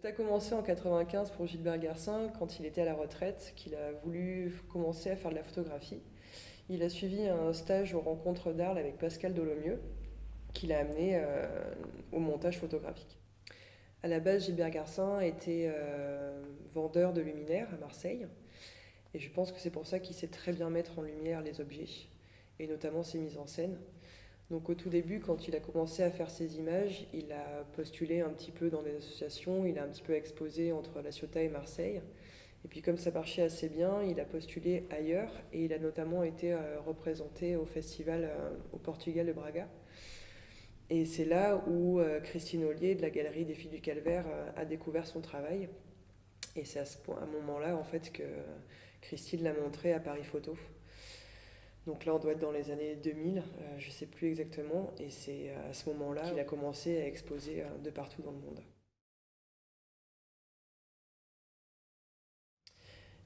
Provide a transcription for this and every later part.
Tout a commencé en 95 pour Gilbert Garcin, quand il était à la retraite, qu'il a voulu commencer à faire de la photographie. Il a suivi un stage aux rencontres d'Arles avec Pascal Dolomieu, qui l'a amené au montage photographique. À la base, Gilbert Garcin était vendeur de luminaires à Marseille, et je pense que c'est pour ça qu'il sait très bien mettre en lumière les objets, et notamment ses mises en scène. Donc au tout début, quand il a commencé à faire ses images, il a postulé un petit peu dans des associations, il a un petit peu exposé entre La Ciotat et Marseille. Et puis comme ça marchait assez bien, il a postulé ailleurs et il a notamment été représenté au festival au Portugal de Braga. Et c'est là où Christine Ollier de la Galerie des Filles du Calvaire a découvert son travail. Et c'est à un moment-là en fait que Christine l'a montré à Paris Photo. Donc là, on doit être dans les années 2000, je ne sais plus exactement, et c'est à ce moment-là qu'il a commencé à exposer de partout dans le monde.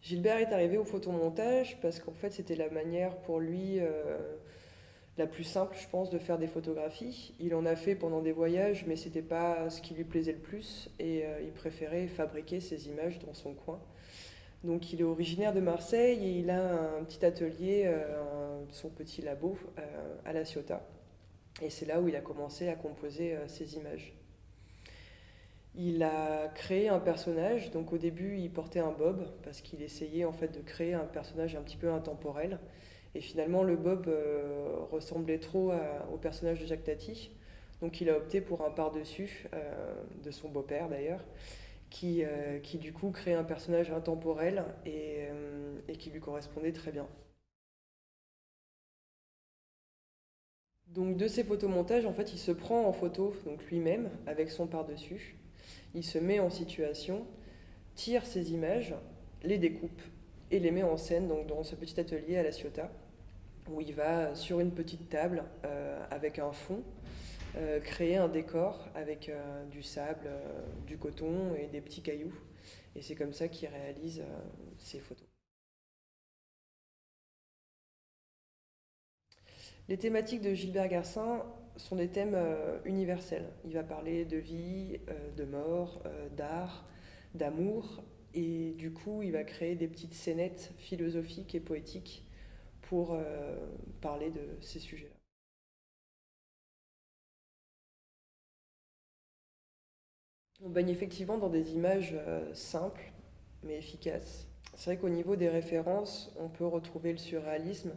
Gilbert est arrivé au photomontage parce qu'en fait, c'était la manière pour lui la plus simple, je pense, de faire des photographies. Il en a fait pendant des voyages, mais c'était pas ce qui lui plaisait le plus, et il préférait fabriquer ses images dans son coin. Donc il est originaire de Marseille et il a un petit atelier, son petit labo à La Ciotat. Et c'est là où il a commencé à composer ses images. Il a créé un personnage, donc au début il portait un bob parce qu'il essayait en fait de créer un personnage un petit peu intemporel. Et finalement le bob ressemblait trop au personnage de Jacques Tati. Donc il a opté pour un par-dessus de son beau-père d'ailleurs, qui du coup crée un personnage intemporel et qui lui correspondait très bien. Donc de ces photomontages, en fait, il se prend en photo donc lui-même avec son par-dessus. Il se met en situation, tire ses images, les découpe et les met en scène donc dans ce petit atelier à La Ciotat où il va sur une petite table avec un fond créer un décor avec du sable, du coton et des petits cailloux. Et c'est comme ça qu'il réalise ses photos. Les thématiques de Gilbert Garcin sont des thèmes universels. Il va parler de vie, de mort, d'art, d'amour, et du coup, il va créer des petites scénettes philosophiques et poétiques pour parler de ces sujets-là. On baigne effectivement dans des images simples mais efficaces. C'est vrai qu'au niveau des références, on peut retrouver le surréalisme,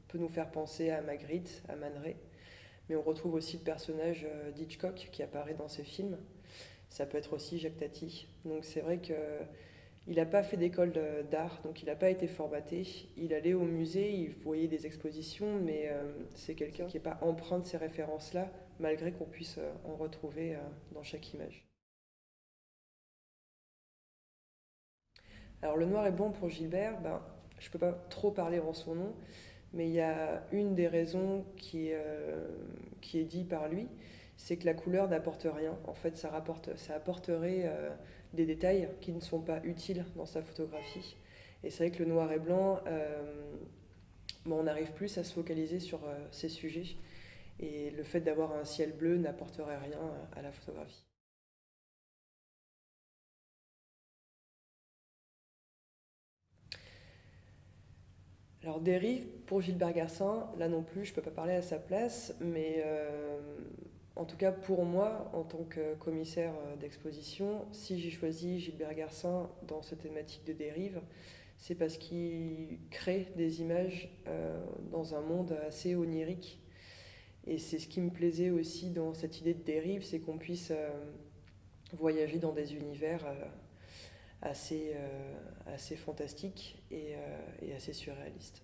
peut nous faire penser à Magritte, à Man Ray, mais on retrouve aussi le personnage d'Hitchcock qui apparaît dans ses films. Ça peut être aussi Jacques Tati. Donc c'est vrai qu'il n'a pas fait d'école d'art, donc il n'a pas été formaté. Il allait au musée, il voyait des expositions, mais c'est quelqu'un qui n'est pas empreint de ces références-là, malgré qu'on puisse en retrouver dans chaque image. Alors le noir et blanc pour Gilbert, ben, je ne peux pas trop parler en son nom, mais il y a une des raisons qui est dit par lui, c'est que la couleur n'apporte rien. En fait, ça apporterait des détails qui ne sont pas utiles dans sa photographie. Et c'est vrai que le noir et blanc, bon, on arrive plus à se focaliser sur ces sujets. Et le fait d'avoir un ciel bleu n'apporterait rien à la photographie. Alors dérive, pour Gilbert Garcin, là non plus, je ne peux pas parler à sa place, mais en tout cas pour moi, en tant que commissaire d'exposition, si j'ai choisi Gilbert Garcin dans cette thématique de dérive, c'est parce qu'il crée des images dans un monde assez onirique. Et c'est ce qui me plaisait aussi dans cette idée de dérive, c'est qu'on puisse voyager dans des univers assez fantastiques et assez surréalistes.